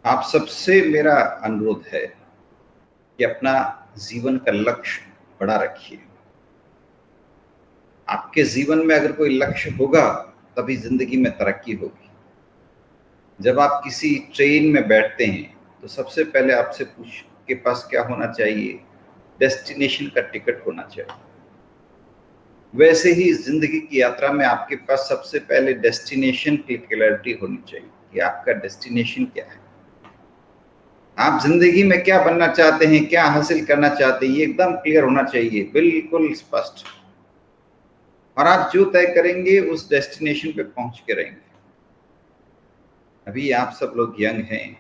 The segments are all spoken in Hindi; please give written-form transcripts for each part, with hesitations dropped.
आप सबसे मेरा अनुरोध है कि अपना जीवन का लक्ष्य बड़ा रखिए। आपके जीवन में अगर कोई लक्ष्य होगा तभी जिंदगी में तरक्की होगी। जब आप किसी ट्रेन में बैठते हैं तो सबसे पहले आपसे पूछ के पास क्या होना चाहिए? डेस्टिनेशन का टिकट होना चाहिए। वैसे ही जिंदगी की यात्रा में आपके पास सबसे पहले डेस्टिनेशन की क्लैरिटी होनी चाहिए कि आपका डेस्टिनेशन क्या है। आप जिंदगी में क्या बनना चाहते हैं, क्या हासिल करना चाहते हैं, ये एकदम क्लियर होना चाहिए, बिल्कुल स्पष्ट। और आप जो तय करेंगे उस डेस्टिनेशन पे पहुंच के रहेंगे। अभी आप सब लोग यंग हैं,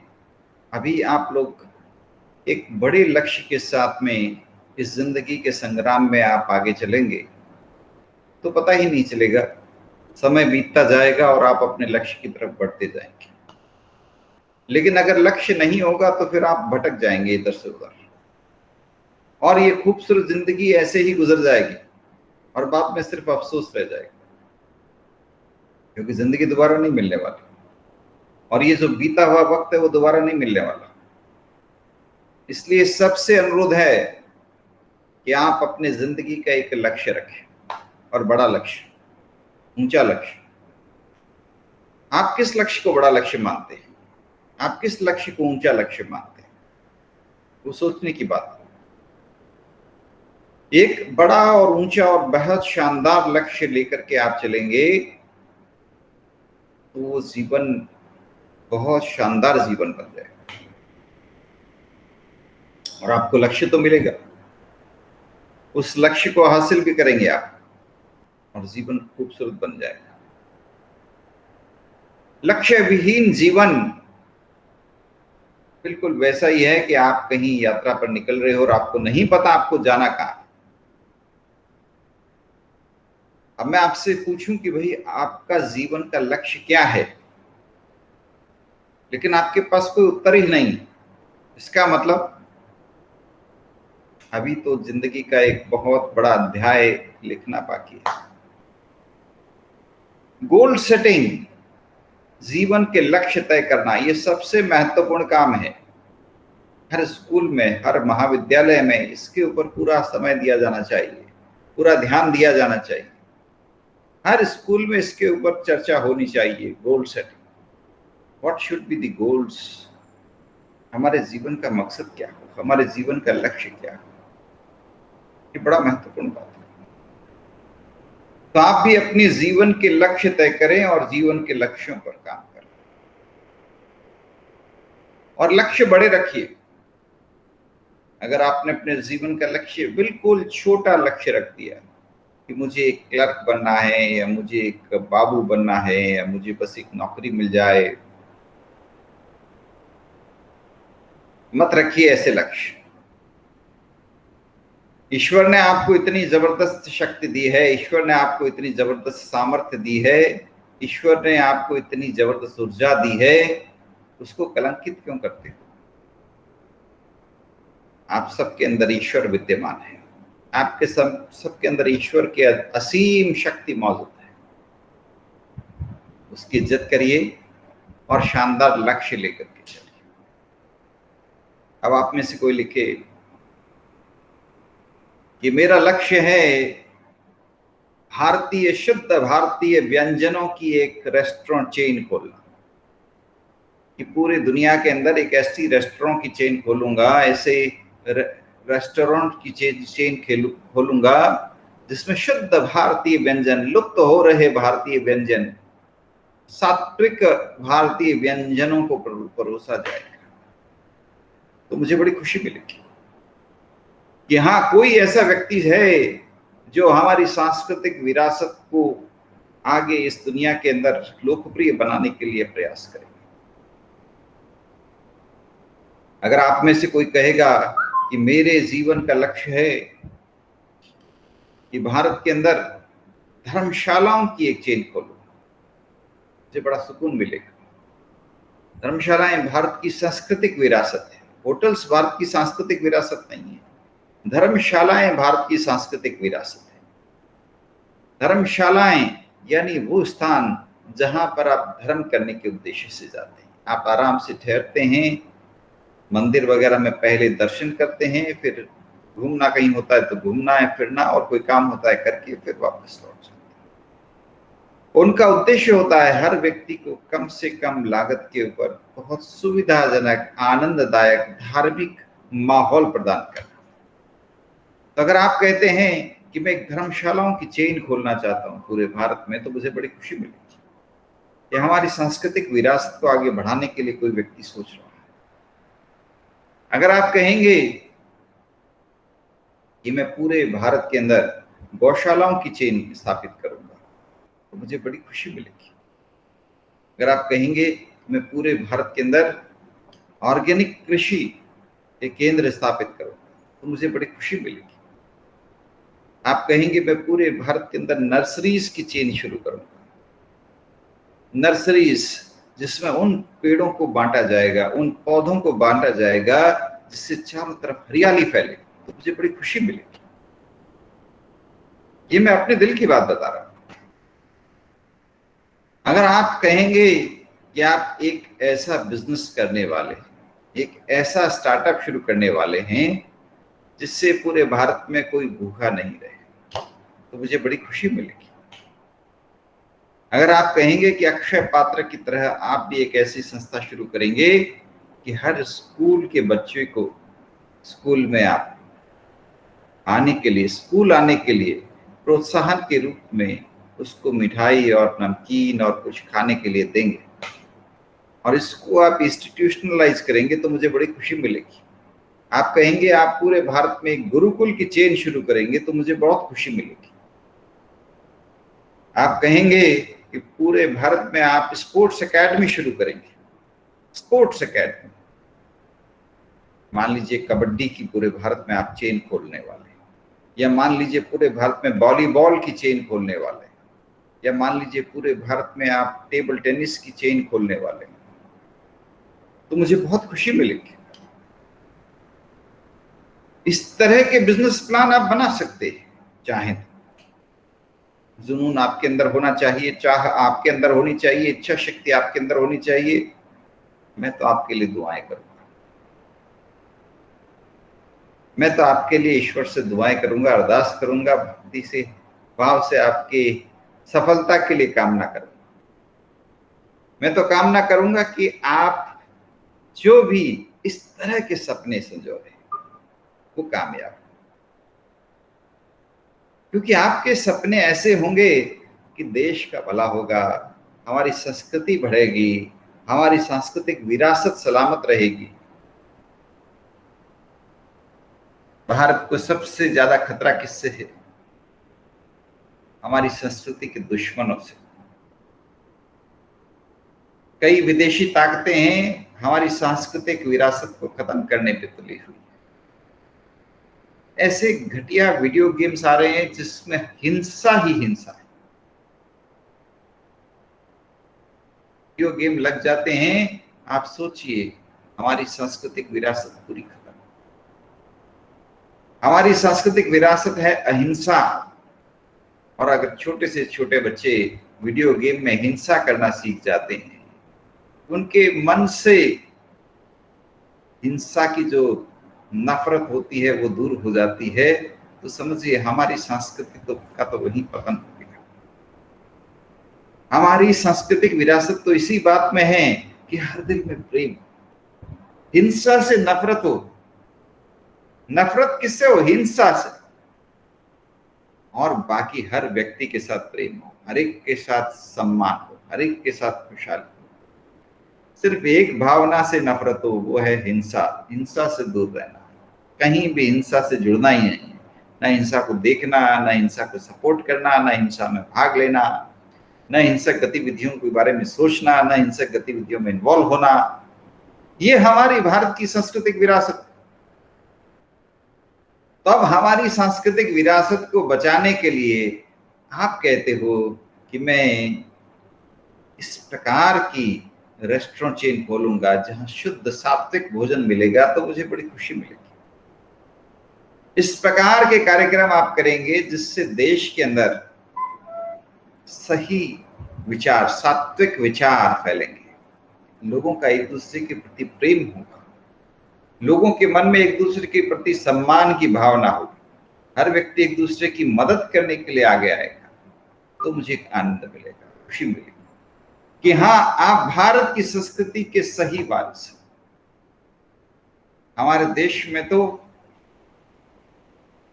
अभी आप लोग एक बड़े लक्ष्य के साथ में इस जिंदगी के संग्राम में आप आगे चलेंगे तो पता ही नहीं चलेगा, समय बीतता जाएगा और आप अपने लक्ष्य की तरफ बढ़ते जाएंगे। लेकिन अगर लक्ष्य नहीं होगा तो फिर आप भटक जाएंगे इधर से उधर, और ये खूबसूरत जिंदगी ऐसे ही गुजर जाएगी और बाद में सिर्फ अफसोस रह जाएगा, क्योंकि जिंदगी दोबारा नहीं मिलने वाली और ये जो बीता हुआ वक्त है वो दोबारा नहीं मिलने वाला। इसलिए सबसे अनुरोध है कि आप अपने जिंदगी का एक लक्ष्य रखें, और बड़ा लक्ष्य, ऊंचा लक्ष्य। आप किस लक्ष्य को बड़ा लक्ष्य मानते हैं? आप किस लक्ष्य को ऊंचा लक्ष्य मानते हैं? वो सोचने की बात है। एक बड़ा और ऊंचा और बहुत शानदार लक्ष्य लेकर के आप चलेंगे तो वो जीवन बहुत शानदार जीवन बन जाएगा और आपको लक्ष्य तो मिलेगा, उस लक्ष्य को हासिल भी करेंगे आप और जीवन खूबसूरत बन जाएगा। लक्ष्य विहीन जीवन बिल्कुल वैसा ही है कि आप कहीं यात्रा पर निकल रहे हो और आपको नहीं पता आपको जाना कहाँ। अब मैं आपसे पूछूं कि भाई आपका जीवन का लक्ष्य क्या है, लेकिन आपके पास कोई उत्तर ही नहीं, इसका मतलब अभी तो जिंदगी का एक बहुत बड़ा अध्याय लिखना बाकी है। गोल सेटिंग, जीवन के लक्ष्य तय करना, ये सबसे महत्वपूर्ण काम है। हर स्कूल में, हर महाविद्यालय में इसके ऊपर पूरा समय दिया जाना चाहिए, पूरा ध्यान दिया जाना चाहिए। हर स्कूल में इसके ऊपर चर्चा होनी चाहिए। Goal setting, what should be the goals, हमारे जीवन का मकसद क्या हो, हमारे जीवन का लक्ष्य क्या हो, ये बड़ा महत्वपूर्ण बात है। तो आप भी अपने जीवन के लक्ष्य तय करें और जीवन के लक्ष्यों पर काम करें और लक्ष्य बड़े रखिए। अगर आपने अपने जीवन का लक्ष्य बिल्कुल छोटा लक्ष्य रख दिया कि मुझे एक क्लर्क बनना है या मुझे एक बाबू बनना है या मुझे बस एक नौकरी मिल जाए, मत रखिए ऐसे लक्ष्य। ईश्वर ने आपको इतनी जबरदस्त शक्ति दी है, ईश्वर ने आपको इतनी जबरदस्त सामर्थ्य दी है, ईश्वर ने आपको इतनी जबरदस्त ऊर्जा दी है, उसको कलंकित क्यों करते हो? आप सबके अंदर ईश्वर विद्यमान है, आपके सबके अंदर ईश्वर की असीम शक्ति मौजूद है। उसकी इज्जत करिए और शानदार लक्ष्य लेकर के चलिए। अब आप में से कोई लिखे कि मेरा लक्ष्य है भारतीय, शुद्ध भारतीय व्यंजनों की एक रेस्टोरेंट चेन खोलना, कि पूरी दुनिया के अंदर एक ऐसी रेस्टोरेंट की चेन खोलूंगा, ऐसे रेस्टोरेंट की चेन खोलूंगा जिसमें शुद्ध भारतीय व्यंजन, लुप्त हो रहे भारतीय व्यंजन, सात्विक भारतीय व्यंजनों को परोसा जाएगा। तो मुझे बड़ी खुशी मिलेगी कि हाँ, कोई ऐसा व्यक्ति है जो हमारी सांस्कृतिक विरासत को आगे इस दुनिया के अंदर लोकप्रिय बनाने के लिए प्रयास करेगा। अगर आप में से कोई कहेगा कि मेरे जीवन का लक्ष्य है कि भारत के अंदर धर्मशालाओं की एक चेन खोलूं, मुझे बड़ा सुकून मिलेगा। धर्मशालाएं भारत की सांस्कृतिक विरासत है, होटल्स भारत की सांस्कृतिक विरासत नहीं है, धर्मशालाएं भारत की सांस्कृतिक विरासत है। धर्मशालाएं यानी वो स्थान जहां पर आप धर्म करने के उद्देश्य से जाते हैं, आप आराम से ठहरते हैं, मंदिर वगैरह में पहले दर्शन करते हैं, फिर घूमना कहीं होता है तो घूमना है, फिरना, और कोई काम होता है करके फिर वापस लौट जाते हैं। उनका उद्देश्य होता है हर व्यक्ति को कम से कम लागत के ऊपर बहुत सुविधाजनक, आनंददायक, धार्मिक माहौल प्रदान करना। तो अगर आप कहते हैं कि मैं धर्मशालाओं की चेन खोलना चाहता हूं पूरे भारत में, तो मुझे बड़ी खुशी मिलेगी कि हमारी सांस्कृतिक विरासत को आगे बढ़ाने के लिए कोई व्यक्ति सोच रहा है। अगर आप कहेंगे कि मैं पूरे भारत के अंदर गौशालाओं की चेन स्थापित करूंगा, तो मुझे बड़ी खुशी मिलेगी। अगर आप कहेंगे मैं पूरे भारत के अंदर ऑर्गेनिक कृषि के केंद्र स्थापित करूंगा, तो मुझे बड़ी खुशी मिलेगी। आप कहेंगे मैं पूरे भारत के अंदर नर्सरीज की चेन शुरू करूंगा, नर्सरीज जिसमें उन पेड़ों को बांटा जाएगा, उन पौधों को बांटा जाएगा जिससे चारों तरफ हरियाली फैले, तो मुझे बड़ी खुशी मिलेगी। ये मैं अपने दिल की बात बता रहा हूं। अगर आप कहेंगे कि आप एक ऐसा बिजनेस करने वाले हैं, एक ऐसा स्टार्टअप शुरू करने वाले हैं जिससे पूरे भारत में कोई भूखा नहीं रहे, तो मुझे बड़ी खुशी मिलेगी। अगर आप कहेंगे कि अक्षय पात्र की तरह आप भी एक ऐसी संस्था शुरू करेंगे कि हर स्कूल के बच्चे को स्कूल में आप आने के लिए, स्कूल आने के लिए प्रोत्साहन के रूप में उसको मिठाई और नमकीन और कुछ खाने के लिए देंगे, और इसको आप इंस्टीट्यूशनलाइज करेंगे, तो मुझे बड़ी खुशी मिलेगी। आप कहेंगे आप पूरे भारत में एक गुरुकुल की चेन शुरू करेंगे, तो मुझे बहुत खुशी मिलेगी। आप कहेंगे कि पूरे भारत में आप स्पोर्ट्स एकेडमी शुरू करेंगे, स्पोर्ट्स एकेडमी, मान लीजिए कबड्डी की पूरे भारत में आप चेन खोलने वाले हैं, या मान लीजिए पूरे भारत में वॉलीबॉल की चेन खोलने वाले हैं, या मान लीजिए पूरे भारत में आप टेबल टेनिस की चेन खोलने वाले हैं, तो मुझे बहुत खुशी मिलेगी। इस तरह के बिजनेस प्लान आप बना सकते हैं चाहें तो। जुनून आपके अंदर होना चाहिए, चाह आपके अंदर होनी चाहिए, इच्छा शक्ति आपके अंदर होनी चाहिए। मैं तो आपके लिए दुआएं करूंगा, मैं तो आपके लिए ईश्वर से दुआएं करूंगा, अरदास करूंगा, भक्ति से, भाव से आपके सफलता के लिए कामना करूंगा। मैं तो कामना करूंगा कि आप जो भी इस तरह के सपने संजो रहे वो कामयाब, क्योंकि आपके सपने ऐसे होंगे कि देश का भला होगा, हमारी संस्कृति बढ़ेगी, हमारी सांस्कृतिक विरासत सलामत रहेगी। भारत को सबसे ज्यादा खतरा किससे है? हमारी संस्कृति के दुश्मनों से। कई विदेशी ताकतें हैं हमारी सांस्कृतिक विरासत को खत्म करने पे तुली हुई। ऐसे घटिया वीडियो गेम्स आ रहे हैं जिसमें हिंसा ही हिंसा है। वीडियो गेम लग जाते हैं, आप सोचिए हमारी सांस्कृतिक विरासत पूरी खत्म। हमारी सांस्कृतिक विरासत है अहिंसा, और अगर छोटे से छोटे बच्चे वीडियो गेम में हिंसा करना सीख जाते हैं, उनके मन से हिंसा की जो नफरत होती है वो दूर हो जाती है, तो समझिए हमारी संस्कृति का तो वही पतन हो गया। हमारी सांस्कृतिक विरासत तो इसी बात में है कि हर दिल में प्रेम, हिंसा से नफरत हो। नफरत किससे हो? हिंसा से। और बाकी हर व्यक्ति के साथ प्रेम हो, हर एक के साथ सम्मान हो, हर एक के साथ खुशहाली हो। सिर्फ एक भावना से नफरत हो, वो है हिंसा। हिंसा से दूर रहना, कहीं भी हिंसा से जुड़ना ही नहीं। न हिंसा को देखना, न हिंसा को सपोर्ट करना, न हिंसा में भाग लेना, न हिंसक गतिविधियों के बारे में सोचना, न हिंसक गतिविधियों में इन्वॉल्व होना। ये हमारी भारत की सांस्कृतिक विरासत। तो अब हमारी सांस्कृतिक विरासत को बचाने के लिए आप कहते हो कि मैं इस प्रकार की रेस्टोरेंट चेन खोलूंगा जहां शुद्ध सात्विक भोजन मिलेगा, तो मुझे बड़ी खुशी मिलेगी। इस प्रकार के कार्यक्रम आप करेंगे जिससे देश के अंदर सही विचार, सात्विक विचार फैलेंगे, लोगों का एक दूसरे के प्रति प्रेम होगा, लोगों के मन में एक दूसरे के प्रति सम्मान की भावना होगी, हर व्यक्ति एक दूसरे की मदद करने के लिए आगे आएगा, तो मुझे एक आनंद मिलेगा, खुशी मिलेगी कि हाँ, आप भारत की संस्कृति के सही वारिस हैं। हमारे देश में तो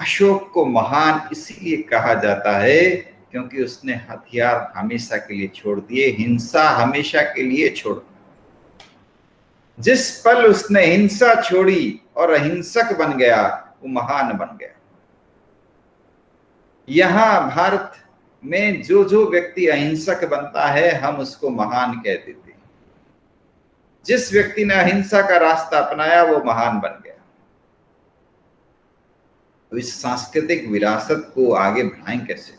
अशोक को महान इसीलिए कहा जाता है क्योंकि उसने हथियार हमेशा के लिए छोड़ दिए, हिंसा हमेशा के लिए छोड़ दी। जिस पल उसने हिंसा छोड़ी और अहिंसक बन गया, वो महान बन गया। यहां भारत में जो जो व्यक्ति अहिंसक बनता है, हम उसको महान कह देते हैं। जिस व्यक्ति ने अहिंसा का रास्ता अपनाया, वो महान बन गया। तो इस सांस्कृतिक विरासत को आगे बढ़ाएं कैसे,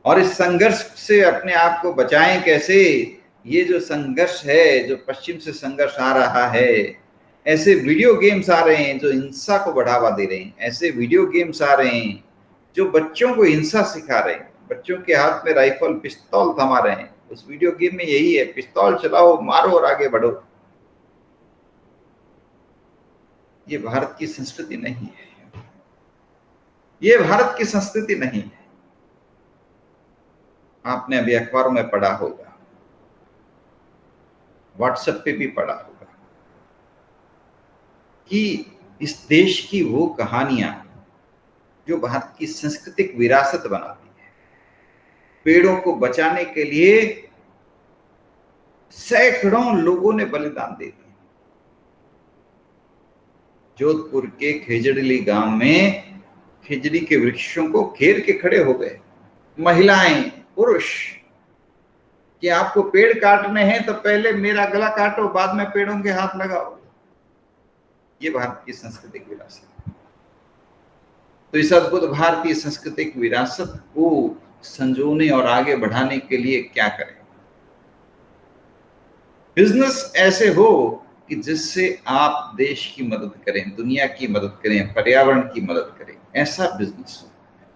और इस संघर्ष से अपने आप को बचाएं कैसे? ये जो संघर्ष है, जो पश्चिम से संघर्ष आ रहा है, ऐसे वीडियो गेम्स आ रहे हैं जो हिंसा को बढ़ावा दे रहे हैं, ऐसे वीडियो गेम्स आ रहे हैं जो बच्चों को हिंसा सिखा रहे हैं, बच्चों के हाथ में राइफल पिस्तौल थमा रहे हैं। उस वीडियो गेम में यही है, पिस्तौल चलाओ, मारो और आगे बढ़ो। ये भारत की संस्कृति नहीं है, ये भारत की संस्कृति नहीं है। आपने अभी अखबारों में पढ़ा होगा, व्हाट्सएप पे भी पढ़ा होगा कि इस देश की वो कहानियां जो भारत की सांस्कृतिक विरासत बनाती है। पेड़ों को बचाने के लिए सैकड़ों लोगों ने बलिदान दे दिया। जोधपुर के खेजड़ली गांव में खिजड़ी के वृक्षों को घेर के खड़े हो गए महिलाएं, पुरुष, कि आपको पेड़ काटने हैं तो पहले मेरा गला काटो, बाद में पेड़ों के हाथ लगाओ। ये भारत की सांस्कृतिक विरासत। तो इस अद्भुत भारतीय सांस्कृतिक विरासत को संजोने और आगे बढ़ाने के लिए क्या करें? बिजनेस ऐसे हो कि जिससे आप देश की मदद करें, दुनिया की मदद करें, पर्यावरण की मदद करें, ऐसा बिजनेस हो,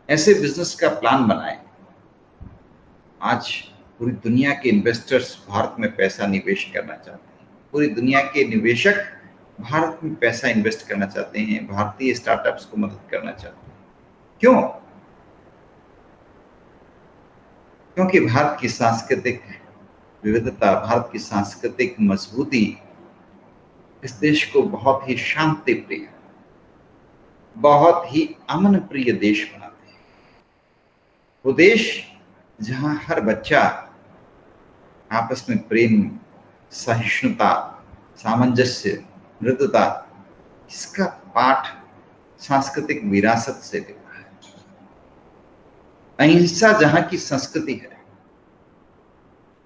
ऐसे बिजनेस का प्लान बनाएं। आज पूरी दुनिया के इन्वेस्टर्स भारत में पैसा निवेश करना चाहते हैं, पूरी दुनिया के निवेशक भारत में पैसा इन्वेस्ट करना चाहते हैं, भारतीय स्टार्टअप्स को मदद करना चाहते हैं। क्यों? क्योंकि भारत की सांस्कृतिक विविधता, भारत की सांस्कृतिक मजबूती इस देश को बहुत ही शांति प्रिय, बहुत ही अमन प्रिय देश बनाते हैं। वो देश जहां हर बच्चा आपस में प्रेम, सहिष्णुता, सामंजस्य, मृदुता, इसका पाठ सांस्कृतिक विरासत से लेता है। अहिंसा जहां की संस्कृति है,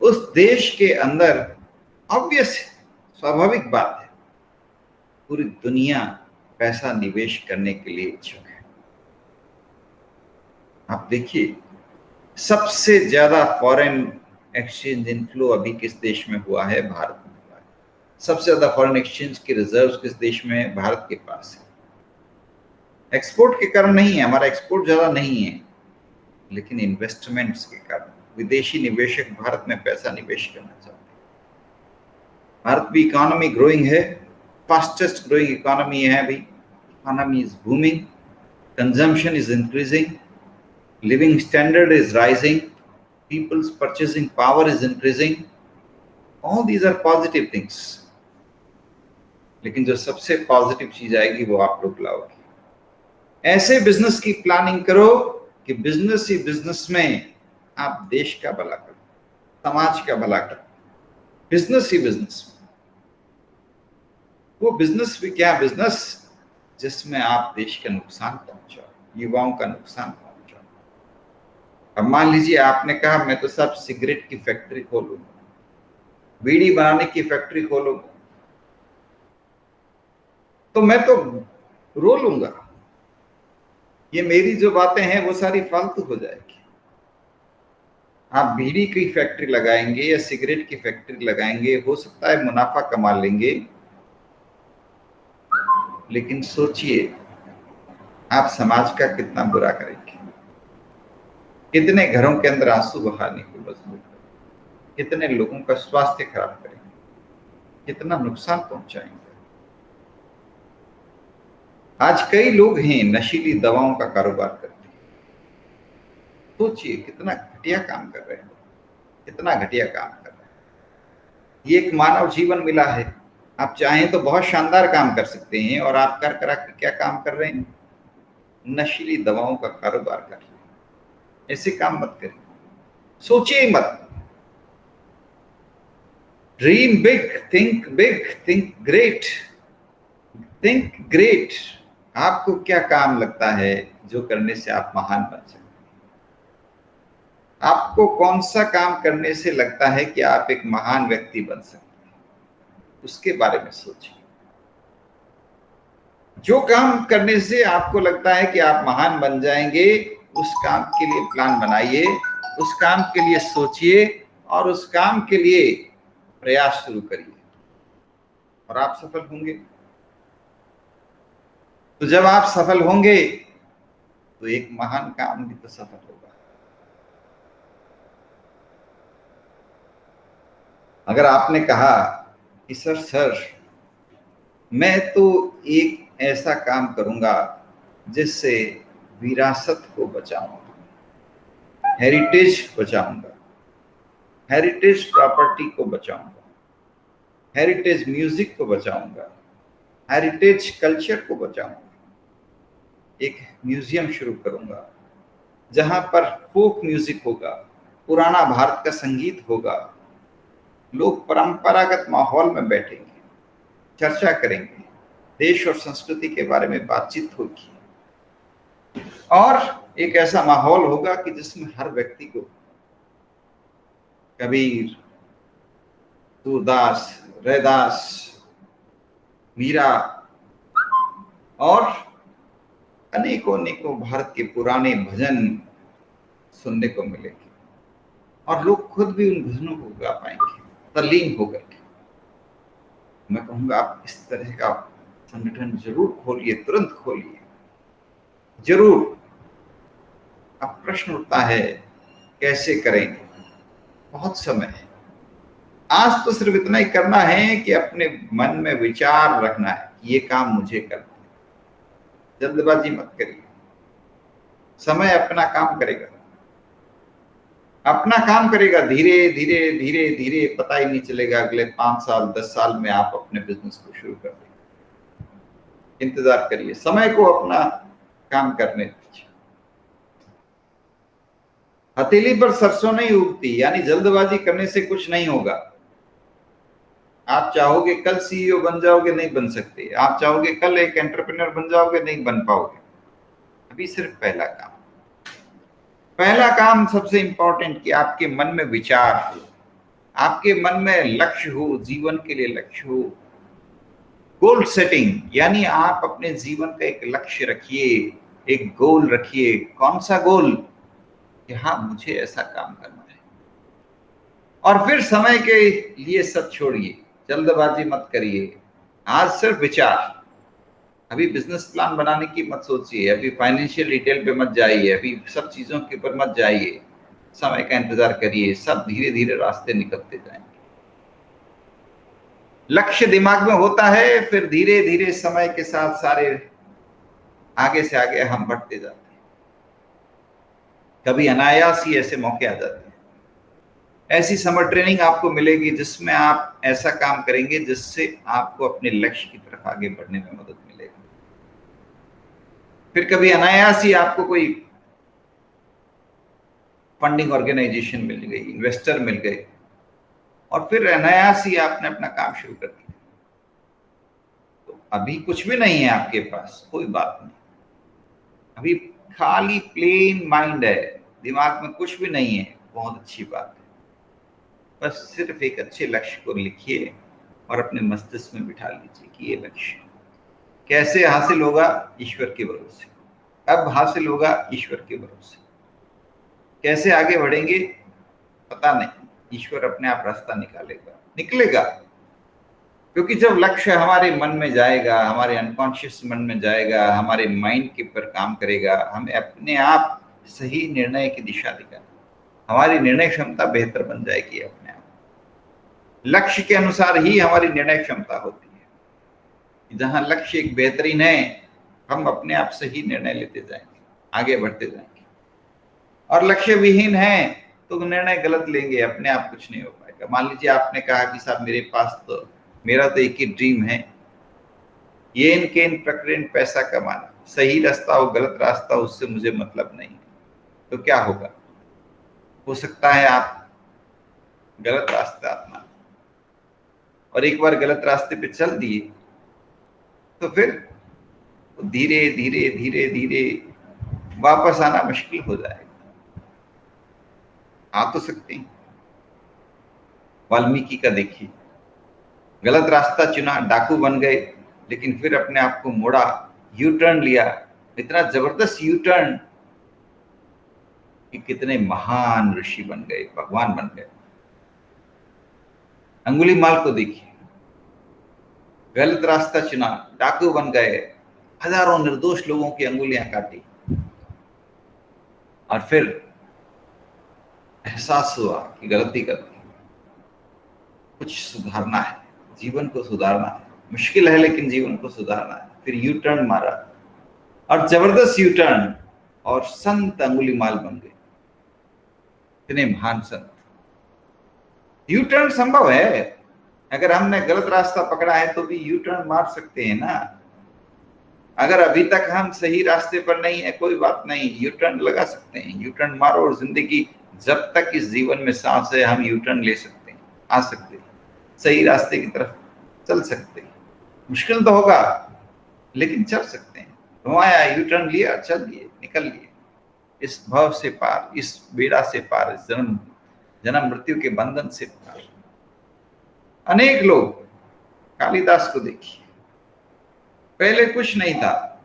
उस देश के अंदर ऑब्वियस, स्वाभाविक बात है, पूरी दुनिया पैसा निवेश करने के लिए इच्छुक है। आप देखिए, सबसे ज्यादा फॉरेन एक्सचेंज इनफ्लो अभी किस देश में हुआ है? भारत में हुआ है। सबसे ज्यादा फॉरेन एक्सचेंज के रिजर्व्स किस देश में है? भारत के पास है। एक्सपोर्ट के कारण नहीं है, हमारा एक्सपोर्ट ज्यादा नहीं है, लेकिन इन्वेस्टमेंट्स के कारण विदेशी निवेशक भारत में पैसा निवेश करना चाहते हैं। भारत की इकोनॉमी ग्रोइंग है, फास्टेस्ट ग्रोइंग इकोनॉमी है अभी। Economy is booming, consumption is increasing, living standard is rising, people's purchasing power is increasing. All these are positive things. लेकिन जो सबसे पॉजिटिव चीज आएगी वो आप लोग लाओगे। ऐसे बिजनेस की प्लानिंग करो कि बिजनेस ही बिजनेस में आप देश का भला करो, समाज का भला करो। बिजनेस ही बिजनेस में, वो बिजनेस भी क्या बिजनेस जिसमें आप देश का नुकसान पहुंचाओ, युवाओं का नुकसान पहुंचाओ। अब मान लीजिए आपने कहा मैं तो सब सिगरेट की फैक्ट्री खोलूंगा, बीड़ी बनाने की फैक्ट्री खोलूंगा, तो मैं तो रो लूंगा। ये मेरी जो बातें हैं वो सारी फालतू हो जाएगी। आप बीड़ी की फैक्ट्री लगाएंगे या सिगरेट की फैक्ट्री लगाएंगे, हो सकता है मुनाफा कमा लेंगे, लेकिन सोचिए आप समाज का कितना बुरा करेंगे, कितने घरों के अंदर आंसू बहाने को मजबूर करेंगे। कितने लोगों का स्वास्थ्य खराब करेंगे, कितना नुकसान पहुंचाएंगे। आज कई लोग हैं नशीली दवाओं का कारोबार करते हैं। सोचिए कितना घटिया काम कर रहे हैं, कितना घटिया काम कर रहे हैं। ये एक मानव जीवन मिला है, आप चाहें तो बहुत शानदार काम कर सकते हैं, और आप कर करा के क्या काम कर रहे हैं? नशीली दवाओं का कारोबार कर रहे हैं। ऐसे काम मत करिए, सोचिए मत। Dream big, think great, think great. आपको क्या काम लगता है जो करने से आप महान बन सकते हैं? आपको कौन सा काम करने से लगता है कि आप एक महान व्यक्ति बन सकते हैं? उसके बारे में सोचिए। जो काम करने से आपको लगता है कि आप महान बन जाएंगे, उस काम के लिए प्लान बनाइए, उस काम के लिए सोचिए, और उस काम के लिए प्रयास शुरू करिए, और आप सफल होंगे। तो जब आप सफल होंगे तो एक महान काम भी तो सफल होगा। अगर आपने कहा कि सर मैं तो एक ऐसा काम करूंगा जिससे विरासत को बचाऊंगा, हेरिटेज बचाऊंगा, हेरिटेज प्रॉपर्टी को बचाऊंगा, हेरिटेज म्यूजिक को बचाऊंगा, हेरिटेज कल्चर को बचाऊंगा, एक म्यूजियम शुरू करूंगा जहां पर फोक म्यूजिक होगा, पुराना भारत का संगीत होगा, लोग परंपरागत माहौल में बैठेंगे, चर्चा करेंगे, देश और संस्कृति के बारे में बातचीत होगी, और एक ऐसा माहौल होगा कि जिसमें हर व्यक्ति को कबीर, सूरदास, रैदास, मीरा और अनेकों अनेकों भारत के पुराने भजन सुनने को मिलेंगे, और लोग खुद भी उन भजनों को गा पाएंगे तल्लीन होकर के। मैं कहूंगा आप इस तरह का संगठन जरूर खोलिए, तुरंत खोलिए, जरूर। अब प्रश्न उठता है कैसे करेंगे? बहुत समय है। आज तो सिर्फ इतना ही करना है कि अपने मन में विचार रखना है कि ये काम मुझे करना है। जल्दबाजी मत करिए, समय अपना काम करेगा, अपना काम करेगा। धीरे धीरे धीरे धीरे, पता ही नहीं चलेगा अगले 5 साल 10 साल में आप अपने बिजनेस को शुरू कर देंगे। इंतजार करिए, समय को अपना काम करने दीजिए। हथेली पर सरसों नहीं उगती, यानी जल्दबाजी करने से कुछ नहीं होगा। आप चाहोगे कल सीईओ बन जाओगे, नहीं बन सकते। आप चाहोगे कल एक एंटरप्रेन्योर बन जाओगे, नहीं बन पाओगे। अभी सिर्फ पहला काम सबसे इंपॉर्टेंट कि आपके मन में विचार हो, आपके मन में लक्ष्य हो, जीवन के लिए लक्ष्य हो। गोल सेटिंग, यानी आप अपने जीवन का एक लक्ष्य रखिए, एक गोल रखिए। कौन सा गोल? कि हाँ, मुझे ऐसा काम करना है। और फिर समय के लिए सब छोड़िए, जल्दबाजी मत करिए। आज सिर्फ विचार। अभी बिजनेस प्लान बनाने की मत सोचिए, अभी फाइनेंशियल डिटेल पे मत जाइए, अभी सब चीजों के ऊपर मत जाइए। समय का इंतजार करिए, सब धीरे धीरे रास्ते निकलते जाएंगे। लक्ष्य दिमाग में होता है, फिर धीरे धीरे समय के साथ सारे आगे से आगे हम बढ़ते जाते हैं। कभी अनायास ही ऐसे मौके आ जाते हैं। ऐसी समर ट्रेनिंग आपको मिलेगी जिसमें आप ऐसा काम करेंगे जिससे आपको अपने लक्ष्य की तरफ आगे बढ़ने में मदद मिलेगी। फिर कभी अनायास ही आपको कोई फंडिंग ऑर्गेनाइजेशन मिल गई, इन्वेस्टर मिल गए, और फिर अनायास ही आपने अपना काम शुरू कर दिया। तो अभी कुछ भी नहीं है आपके पास, कोई बात नहीं। अभी खाली प्लेन माइंड है, दिमाग में कुछ भी नहीं है, बहुत अच्छी बात है। बस सिर्फ एक अच्छे लक्ष्य को लिखिए और अपने मस्तिष्क में बिठा लीजिए कि ये लक्ष्य कैसे हासिल होगा? ईश्वर के भरोसे। अब हासिल होगा ईश्वर के भरोसे। कैसे आगे बढ़ेंगे? पता नहीं, ईश्वर अपने आप रास्ता निकलेगा। क्योंकि जब लक्ष्य हमारे मन में जाएगा, हमारे अनकॉन्शियस मन में जाएगा, हमारे माइंड के ऊपर काम करेगा, हमें अपने आप सही निर्णय की दिशा देगा। हमारी निर्णय क्षमता बेहतर बन जाएगी अपने आप। लक्ष्य के अनुसार ही हमारी निर्णय क्षमता होती है। जहां लक्ष्य एक बेहतरीन है, हम अपने आप से ही निर्णय लेते जाएंगे, आगे बढ़ते जाएंगे। और लक्ष्य विहीन है तो निर्णय गलत लेंगे, अपने आप कुछ नहीं हो पाएगा। मान लीजिए आपने कहा कि साहब मेरे पास तो, मेरा तो एक ही ड्रीम है, ये इनके इन प्रकृति पैसा कमाना, सही रास्ता हो गलत रास्ता हो उससे मुझे मतलब नहीं। तो क्या होगा? हो सकता है आप गलत रास्ते अपना, और एक बार गलत रास्ते पे चल दिए तो फिर धीरे धीरे धीरे धीरे वापस आना मुश्किल हो जाएगा। आ तो सकते हैं। वाल्मीकि का देखिए, गलत रास्ता चुना, डाकू बन गए, लेकिन फिर अपने आप को मोड़ा, यू टर्न लिया, इतना जबरदस्त यू टर्न कि कितने महान ऋषि बन गए, भगवान बन गए। अंगुलीमाल को देखिए, गलत रास्ता चुना, डाकू बन गए, हजारों निर्दोष लोगों की अंगुलियां काटी, और फिर एहसास हुआ कि गलती कर दी, कुछ सुधारना है, जीवन को सुधारना है, मुश्किल है लेकिन जीवन को सुधारना है। फिर यू टर्न मारा, और जबरदस्त यू टर्न, और संत अंगुलीमाल बन गए, इतने महान संत। यू टर्न संभव है, अगर हमने गलत रास्ता पकड़ा है तो भी यू टर्न मार सकते हैं ना। अगर अभी तक हम सही रास्ते पर नहीं है, कोई बात नहीं, यू टर्न लगा सकते हैं, यू टर्न मारो, और जिंदगी जब तक इस जीवन में सांस है हम यू टर्न ले सकते हैं, आ सकते हैं, सही रास्ते की तरफ चल सकते हैं। मुश्किल तो होगा लेकिन चल सकते हैं। घुमाया, यू टर्न लिया, चल लिए, निकल लिए इस भव से पार, इस बेड़ा से पार, इस जन्म जन्म मृत्यु के बंधन से पार। अनेक लोग, कालिदास को देखिए, पहले कुछ नहीं था,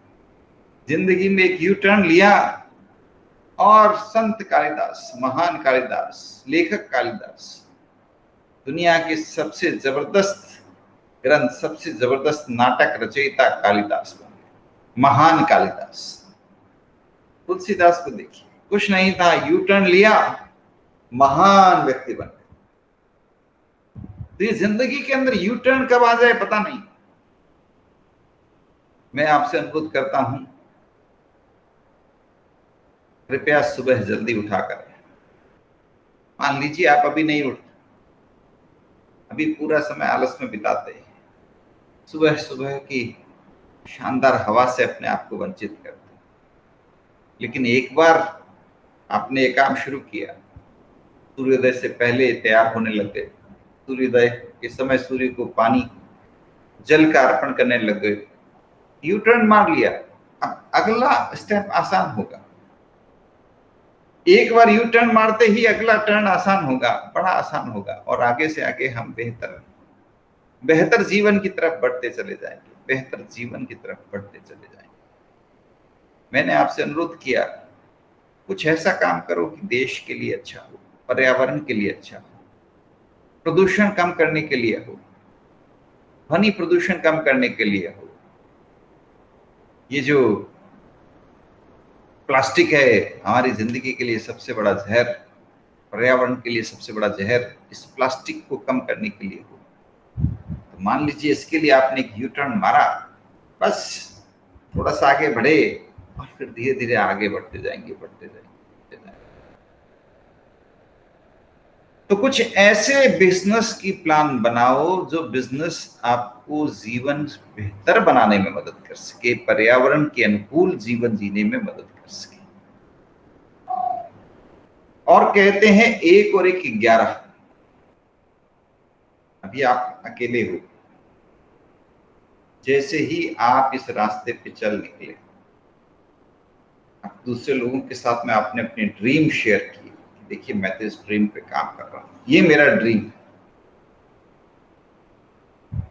जिंदगी में एक यू टर्न लिया, और संत कालिदास, महान कालिदास, लेखक कालिदास, दुनिया के सबसे जबरदस्त ग्रंथ, सबसे जबरदस्त नाटक रचयिता कालिदास बन गए, महान कालिदास। तुलसीदास को देखिए, कुछ नहीं था, यू टर्न लिया, महान व्यक्ति बन गए। तो ये जिंदगी के अंदर यू टर्न कब आ जाए पता नहीं। मैं आपसे अनुरोध करता हूं, कृपया सुबह जल्दी उठा करें। मान लीजिए आप अभी नहीं उठते, अभी पूरा समय आलस में बिताते हैं, सुबह सुबह की शानदार हवा से अपने आप को वंचित करते हैं। लेकिन एक बार आपने ये काम शुरू किया, सूर्योदय से पहले तैयार होने लग गए, सूर्योदय के समय सूर्य को पानी जल का अर्पण करने लग गए, यू टर्न मार लिया, अब अगला स्टेप आसान होगा। एक बार यू टर्न मारते ही अगला टर्न आसान होगा, बड़ा आसान होगा, और आगे से आगे हम बेहतर जीवन की तरफ बढ़ते चले जाएंगे, बेहतर जीवन की तरफ बढ़ते चले जाएंगे। मैंने आपसे अनुरोध किया, कुछ ऐसा काम करो कि देश के लिए अच्छा हो, पर्यावरण के लिए अच्छा हो, प्रदूषण कम करने के लिए हो, ध्वनि प्रदूषण कम करने के लिए हो। ये जो प्लास्टिक है हमारी जिंदगी के लिए सबसे बड़ा जहर, पर्यावरण के लिए सबसे बड़ा जहर, इस प्लास्टिक को कम करने के लिए हो। तो मान लीजिए इसके लिए आपने एक यू टर्न मारा, बस थोड़ा सा आगे बढ़े, और फिर धीरे धीरे आगे बढ़ते जाएंगे, बढ़ते जाएंगे। तो कुछ ऐसे बिजनेस की प्लान बनाओ जो बिजनेस आपको जीवन बेहतर बनाने में मदद कर सके, पर्यावरण के अनुकूल जीवन जीने में मदद कर सके। और कहते हैं 1 और 1 11। अभी आप अकेले हो, जैसे ही आप इस रास्ते पे चल निकले, आप दूसरे लोगों के साथ में आपने अपने ड्रीम शेयर किए, देखिए मैं तो इस ड्रीम पे काम कर रहा हूं, ये मेरा ड्रीम है।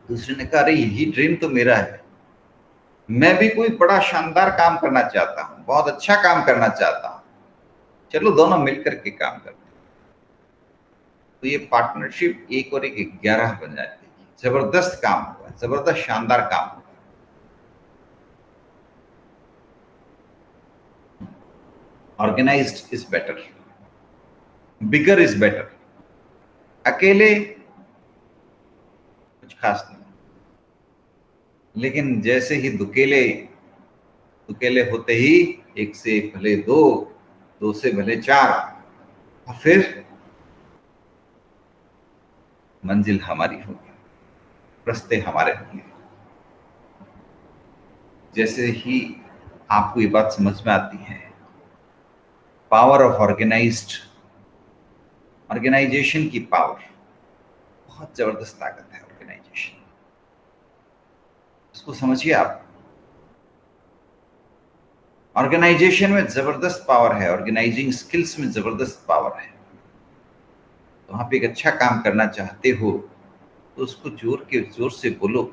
दूसरे ने कहा, अरे यही ड्रीम तो मेरा है, मैं भी कोई बड़ा शानदार काम करना चाहता हूं, बहुत अच्छा काम करना चाहता हूं, चलो दोनों मिलकर के काम करते हैं। तो ये पार्टनरशिप 1 और 1 11 बन जाती है। जबरदस्त काम हुआ, जबरदस्त शानदार काम हुआ। Organized is better, bigger is better. अकेले कुछ खास नहीं। लेकिन जैसे ही दुकेले दुकेले होते ही एक से भले दो, दो से भले चार, और फिर मंजिल हमारी होगी, रास्ते हमारे होंगे। जैसे ही आपको ये बात समझ में आती है, पावर ऑफ ऑर्गेनाइजेशन की पावर, बहुत जबरदस्त ताकत है ऑर्गेनाइजेशन। इसको समझिए आप। ऑर्गेनाइजेशन में जबरदस्त पावर है, ऑर्गेनाइजिंग स्किल्स में जबरदस्त पावर है। तो आप एक अच्छा काम करना चाहते हो तो उसको जोर से बोलो,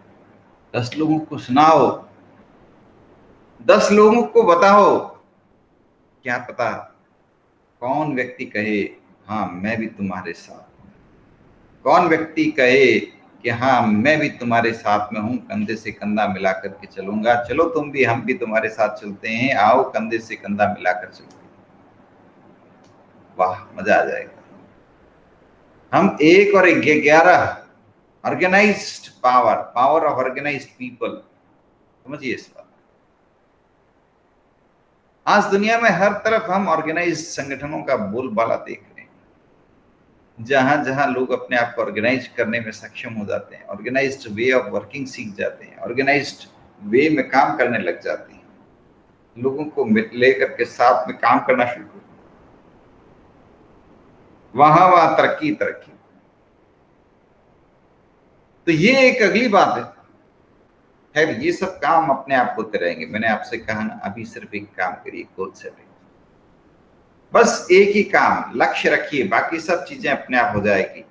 10 लोगों को सुनाओ, 10 लोगों को बताओ। क्या पता कौन व्यक्ति कहे हाँ मैं भी तुम्हारे साथ, कौन व्यक्ति कहे कि हाँ मैं भी तुम्हारे साथ में हूं, कंधे से कंधा मिला करके चलूंगा, चलो तुम भी, हम भी तुम्हारे साथ चलते हैं, आओ कंधे से कंधा मिलाकर चलते हैं। वाह, मजा आ जाएगा। हम 1 और 11, organized power, power of organized people. समझिए इस बात। आज दुनिया में हर तरफ हम ऑर्गेनाइज्ड संगठनों का बोलबाला देख रहे हैं। जहां जहां लोग अपने आप को ऑर्गेनाइज करने में सक्षम हो जाते हैं, ऑर्गेनाइज्ड वे ऑफ वर्किंग सीख जाते हैं, ऑर्गेनाइज्ड वे में काम करने लग जाते हैं, लोगों को लेकर के साथ में काम करना शुरू कर, वहां वहां तरक्की तरक्की। तो ये एक अगली बात है। खैर, ये सब काम अपने आप होते रहेंगे। मैंने आपसे कहा ना, अभी सिर्फ एक काम करिए, गोल सेटिंग। बस एक ही काम, लक्ष्य रखिए, बाकी सब चीजें अपने आप हो जाएगी।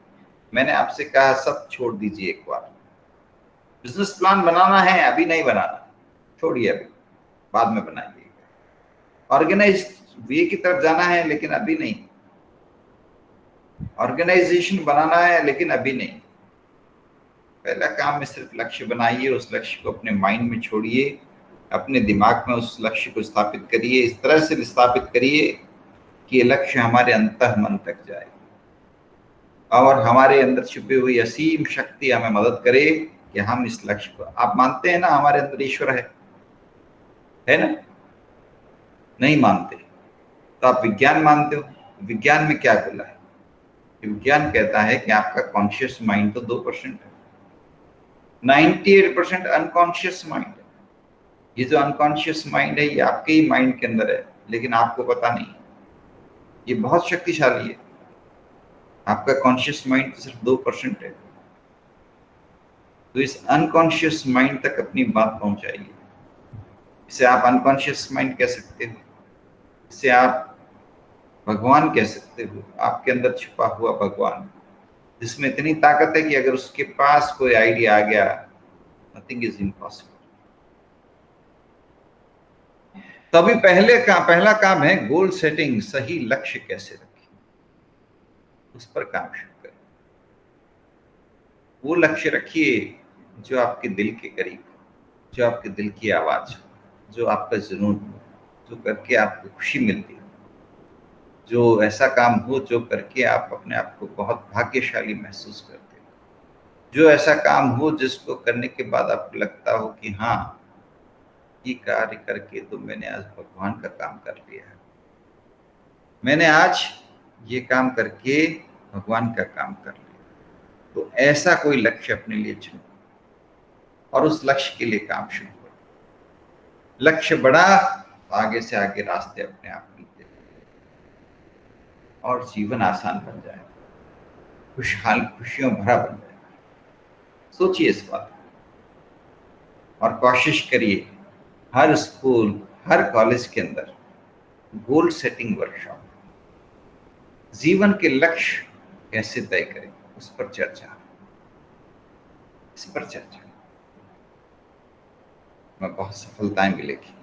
मैंने आपसे कहा सब छोड़ दीजिए एक बार। बिजनेस प्लान बनाना है, अभी नहीं बनाना, छोड़िए, अभी बाद में बनाइए। ऑर्गेनाइज वे की तरफ जाना है, लेकिन अभी नहीं। ऑर्गेनाइजेशन बनाना है, लेकिन अभी नहीं। पहला काम में सिर्फ लक्ष्य बनाइए, उस लक्ष्य को अपने माइंड में छोड़िए, अपने दिमाग में उस लक्ष्य को स्थापित करिए, इस तरह से स्थापित करिए कि ये लक्ष्य हमारे अंतः मन तक जाए और हमारे अंदर छुपी हुई असीम शक्ति हमें मदद करे कि हम इस लक्ष्य को। आप मानते हैं ना हमारे अंदर ईश्वर है ना? नहीं मानते तो आप विज्ञान मानते हो। विज्ञान में क्या बोला है? विज्ञान कहता है कि आपका कॉन्शियस माइंड तो 2% है, 98% अनकॉन्शियस माइंड है। ये जो अनकॉन्शियस माइंड है, ये आपके ही माइंड के अंदर है, लेकिन आपको पता नहीं। ये बहुत शक्तिशाली है। आपका कॉन्शियस माइंड तो सिर्फ 2% है। तो इस अनकॉन्शियस माइंड तक अपनी बात पहुंचाइए। इसे आप अनकॉन्शियस माइंड कह सकते हो, इसे आप भगवान कह सकते हो, आपके अंदर छुपा हुआ भगवान, जिसमें इतनी ताकत है कि अगर उसके पास कोई आइडिया आ गया, नथिंग इज इम्पॉसिबल। तो अभी पहला काम है गोल सेटिंग। सही लक्ष्य कैसे रखें, उस पर काम शुरू करें। वो लक्ष्य रखिए जो आपके दिल के करीब हो, जो आपके दिल की आवाज हो, जो आपका जुनून हो, जो करके आपको खुशी मिलती हो, जो ऐसा काम हो जो करके आप अपने आप को बहुत भाग्यशाली महसूस करते हो, जो ऐसा काम हो जिसको करने के बाद आपको लगता हो कि हाँ, ये कार्य करके तो मैंने आज भगवान का काम कर लिया है, मैंने आज ये काम करके भगवान का काम कर लिया। तो ऐसा कोई लक्ष्य अपने लिए चुनो और उस लक्ष्य के लिए काम शुरू करो। लक्ष्य बड़ा, आगे से आगे रास्ते अपने आप मिलते और जीवन आसान बन जाए, खुशहाल खुशियों भरा बन जाए। सोचिए इस बात और कोशिश करिए हर स्कूल, हर कॉलेज के अंदर गोल सेटिंग वर्कशॉप, जीवन के लक्ष्य कैसे तय करें, उस पर चर्चा, इस पर चर्चा में बहुत सफलताएं मिलेगी।